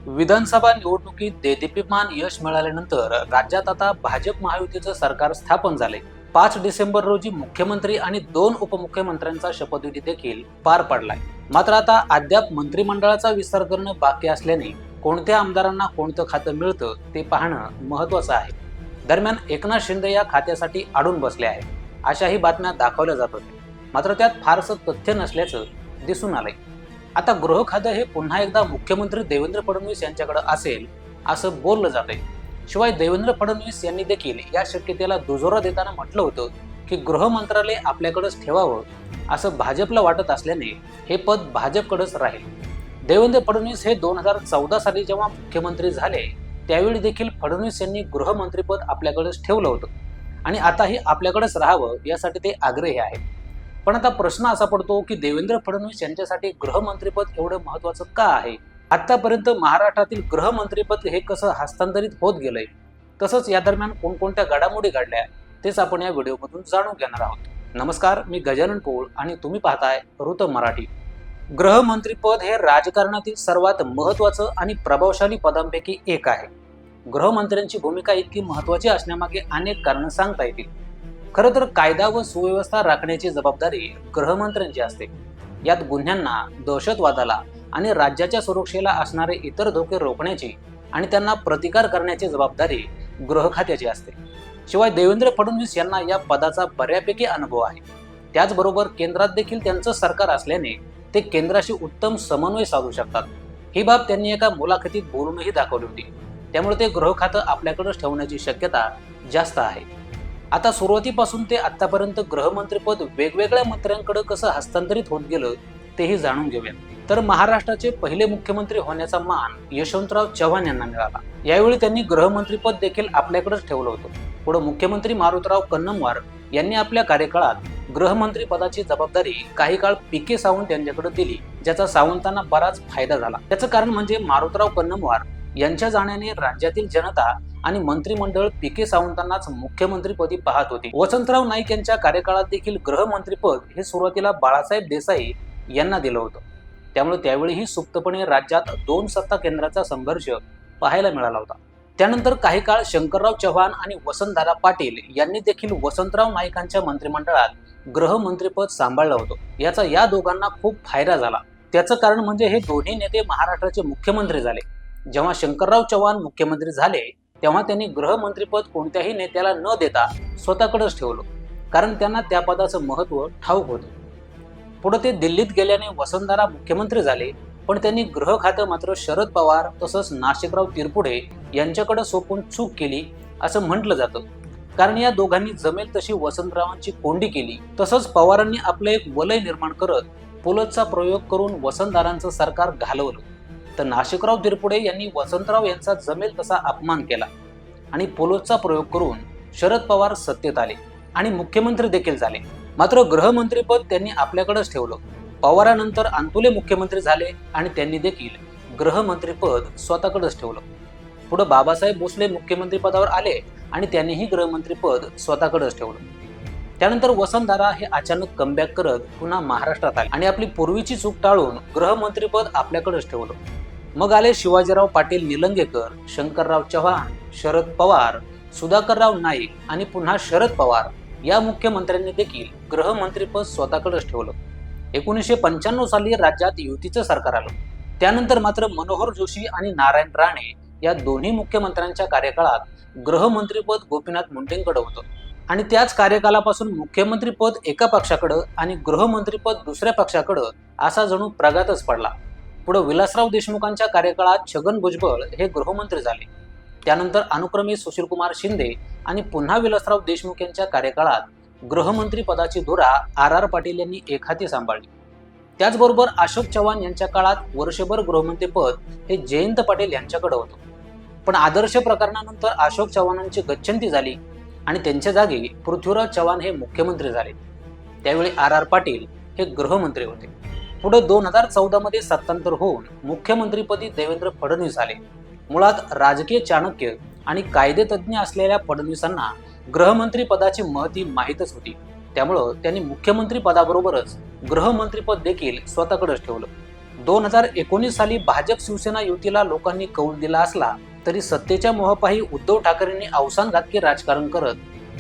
विधानसभा निवडणुकीत देदीप्यमान यश मिळाल्यानंतर राज्यात आता भाजप महायुतीचं सरकार स्थापन झाले. 5 डिसेंबर रोजी मुख्यमंत्री आणि 2 उपमुख्यमंत्र्यांचा शपथविधी देखील पार पडलाय. मात्र आता अद्याप मंत्रिमंडळाचा विस्तार करणं बाकी असल्याने कोणत्या आमदारांना कोणतं खातं मिळतं ते पाहणं महत्त्वाचं आहे. दरम्यान एकनाथ शिंदे या खात्यासाठी अडून बसले आहेत, अशाही बातम्या दाखवल्या जात होत्या. मात्र त्यात फारसं तथ्य नसल्याचं दिसून आलंय. आता गृह खातं हे पुन्हा एकदा मुख्यमंत्री देवेंद्र फडणवीस यांच्याकडे असेल असं बोललं जातंय. शिवाय देवेंद्र फडणवीस यांनी देखील या शक्यतेला दुजोरा देताना म्हटलं होतं की गृह मंत्रालय आपल्याकडेच ठेवावं असं भाजपला वाटत असल्याने हे पद भाजपकडेच राहील. देवेंद्र फडणवीस हे 2014 साली जेव्हा मुख्यमंत्री झाले त्यावेळी देखील फडणवीस यांनी गृहमंत्रीपद आपल्याकडेच ठेवलं होतं आणि आताही आपल्याकडेच राहावं यासाठी ते आग्रही आहेत. पण आता प्रश्न असा पडतो की देवेंद्र फडणवीस यांच्यासाठी गृहमंत्रीपद एवढं महत्त्वाचं का आहे? आतापर्यंत महाराष्ट्रातील गृहमंत्रीपद हे कसं हस्तांतरित होत गेलंय, तसंच या दरम्यान कोणकोणत्या घडामोडी घडल्या तेच आपण या व्हिडिओमधून जाणून घेणार आहोत. नमस्कार, मी गजानन पोळ आणि तुम्ही पाहताय ऋत मराठी. गृहमंत्रीपद हे राजकारणातील सर्वात महत्त्वाचं आणि प्रभावशाली पदांपैकी एक आहे. गृहमंत्र्यांची भूमिका इतकी महत्त्वाची असण्यामागे अनेक कारणं सांगता येतील. खरं तर कायदा व सुव्यवस्था राखण्याची जबाबदारी गृहमंत्र्यांची असते. यात गुन्ह्यांना, दहशतवादाला आणि राज्याच्या सुरक्षेला असणारे इतर धोके रोखण्याची आणि त्यांना प्रतिकार करण्याची जबाबदारी गृह खात्याची असते. शिवाय देवेंद्र फडणवीस यांना या पदाचा बऱ्यापैकी अनुभव आहे. त्याचबरोबर केंद्रात देखील त्यांचं सरकार असल्याने ते केंद्राशी उत्तम समन्वय साधू शकतात. ही बाब त्यांनी एका मुलाखतीत बोलूनही दाखवली होती. त्यामुळे ते गृह खातं आपल्याकडेच ठेवण्याची शक्यता जास्त आहे. आता सुरुवातीपासून ते आतापर्यंत गृहमंत्रीपद वेगवेगळ्या मंत्र्यांकडे कसं हस्तांतरित होत गेलं तेही जाणून घेऊया. तर महाराष्ट्राचे पहिले मुख्यमंत्री होण्याचा मान यशवंतराव चव्हाण यांना मिळाला. यावेळी त्यांनी गृहमंत्रीपद देखील आपल्याकडेच ठेवलं होतं. पुढे मुख्यमंत्री मारुतराव कन्नमवार यांनी आपल्या कार्यकाळात गृहमंत्री पदाची जबाबदारी काही काळ पी.के. सावंत यांच्याकडे दिली, ज्याचा सावंतांना बराच फायदा झाला. त्याचं कारण म्हणजे मारुतराव कन्नमवार यांच्या जाण्याने राज्यातील जनता आणि मंत्रिमंडळ पी.के. सावंतांनाच मुख्यमंत्रीपदी पाहत होते. वसंतराव नाईक यांच्या कार्यकाळात देखील गृहमंत्रीपद हे सुरुवातीला बाळासाहेब देसाई यांना दिलं होतं. त्यामुळे त्यावेळीही सुप्तपणे राज्यात 2 सत्ता केंद्राचा संघर्ष पाहायला मिळाला होता. त्यानंतर काही काळ शंकरराव चव्हाण आणि वसंतदादा पाटील यांनी देखील वसंतराव नाईकांच्या मंत्रिमंडळात गृहमंत्रीपद सांभाळलं होतं. याचा या दोघांना खूप फायदा झाला. त्याचं कारण म्हणजे हे दोन्ही नेते महाराष्ट्राचे मुख्यमंत्री झाले. जेव्हा शंकरराव चव्हाण मुख्यमंत्री झाले तेव्हा त्यांनी गृहमंत्रीपद कोणत्याही नेत्याला न देता स्वतःकडेच ठेवलं, कारण त्यांना त्या पदाचं महत्त्व ठाऊक होतं. पुढे ते दिल्लीत गेल्याने वसंतदादा मुख्यमंत्री झाले, पण त्यांनी गृह खातं मात्र शरद पवार तसंच नाशिकराव तिरपुडे यांच्याकडे सोपून चूक केली असं म्हटलं जातं. कारण या दोघांनी जमेल तशी वसंतरावांची कोंडी केली. तसंच पवारांनी आपलं एक वलय निर्माण करत पुलतचा प्रयोग करून वसंतदादांचं सरकार घालवलं. तर नाशिकराव तिरपुडे यांनी वसंतराव यांचा जमेल तसा अपमान केला आणि पुलतचा प्रयोग करून शरद पवार सत्तेत आले आणि मुख्यमंत्री देखील झाले. मात्र गृहमंत्रीपद त्यांनी आपल्याकडेच ठेवलं. पवारानंतर अंतुले मुख्यमंत्री झाले आणि त्यांनी देखील गृहमंत्रीपद स्वतःकडेच ठेवलं. पुढे बाबासाहेब भोसले मुख्यमंत्रीपदावर आले आणि त्यांनीही गृहमंत्रीपद स्वतःकडेच ठेवलं. त्यानंतर वसंतदादा हे अचानक कमबॅक करत पुन्हा महाराष्ट्रात आले आणि आपली पूर्वीची चूक टाळून गृहमंत्रीपद आपल्याकडेच ठेवलं. मग आले शिवाजीराव पाटील निलंगेकर, शंकरराव चव्हाण, शरद पवार, सुधाकरराव नाईक आणि पुन्हा शरद पवार या मुख्यमंत्र्यांनी देखील गृहमंत्रीपद स्वतःकडेच ठेवलं. 1995 साली राज्यात युतीचं सरकार आलं. त्यानंतर मात्र मनोहर जोशी आणि नारायण राणे या दोन्ही मुख्यमंत्र्यांच्या कार्यकाळात गृहमंत्रीपद गोपीनाथ मुंडेंकडे होतं आणि त्याच कार्यकालापासून मुख्यमंत्रीपद एका पक्षाकडं आणि गृहमंत्रीपद दुसऱ्या पुढं असा जणू प्रघातच पडला. पुढे विलासराव देशमुखांच्या कार्यकाळात छगन भुजबळ हे गृहमंत्री झाले. त्यानंतर अनुक्रमे सुशीलकुमार शिंदे आणि पुन्हा विलासराव देशमुख यांच्या कार्यकाळात गृहमंत्री पदाची धुरा आर पाटील यांनी एकहाती सांभाळली. त्याचबरोबर अशोक चव्हाण यांच्या काळात वर्षभर गृहमंत्रीपद हे जयंत पाटील यांच्याकडे होतं. पण आदर्श प्रकरणानंतर अशोक चव्हाणांची गच्छंती झाली आणि त्यांच्या जागी पृथ्वीराज चव्हाण हे मुख्यमंत्री झाले. त्यावेळी आर पाटील हे गृहमंत्री होते. पुढे 2014 मध्ये सत्तांतर होऊन मुख्यमंत्रीपदी देवेंद्र फडणवीस आले. मुळात राजकीय चाणक्य आणि कायदेतज्ञ असलेल्या फडणवीसांना गृहमंत्री पदाची महती माहीतच होती. त्यामुळं त्यांनी मुख्यमंत्री पदाबरोबरच गृहमंत्रीपद देखील स्वतःकडेच ठेवलं. 2019 साली भाजप शिवसेना युतीला लोकांनी कौल दिला असला तरी सत्तेच्या मोहापायी उद्धव ठाकरेंनी अवसानघातकी राजकारण करत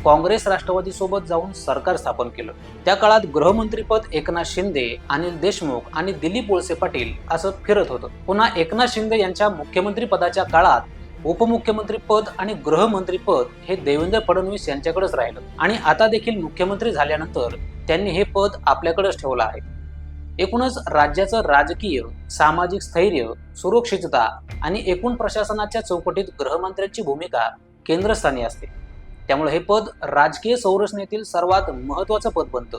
काँग्रेस राष्ट्रवादी सोबत जाऊन सरकार स्थापन केलं। त्या काळात गृहमंत्रीपद एकनाथ शिंदे, अनिल देशमुख आणि दिलीप वळसे पाटील असं फिरत होतं। पुन्हा एकनाथ शिंदे यांच्या मुख्यमंत्री पदाच्या काळात उपमुख्यमंत्री पद आणि गृहमंत्री पद हे देवेंद्र फडणवीस यांच्याकडेच राहिलं आणि आता देखील मुख्यमंत्री झाल्यानंतर त्यांनी हे पद आपल्याकडेच ठेवलं आहे। एकूणच राज्याचं राजकीय, सामाजिक स्थैर्य, सुरक्षितता आणि एकूण प्रशासनाच्या चौकटीत गृहमंत्र्यांची भूमिका केंद्रस्थानी असते। त्यामुळे हे पद राजकीय संरचनेतील सर्वात महत्त्वाचं पद बनतं।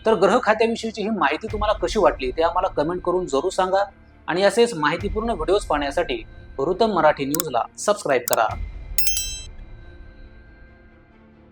तर गृह खात्याविषयीची ही माहिती तुम्हाला कशी वाटली ते आम्हाला कमेंट करून जरूर सांगा आणि असेच माहितीपूर्ण व्हिडिओज पाहण्यासाठी वृत्तम मराठी न्यूजला सबस्क्राईब करा।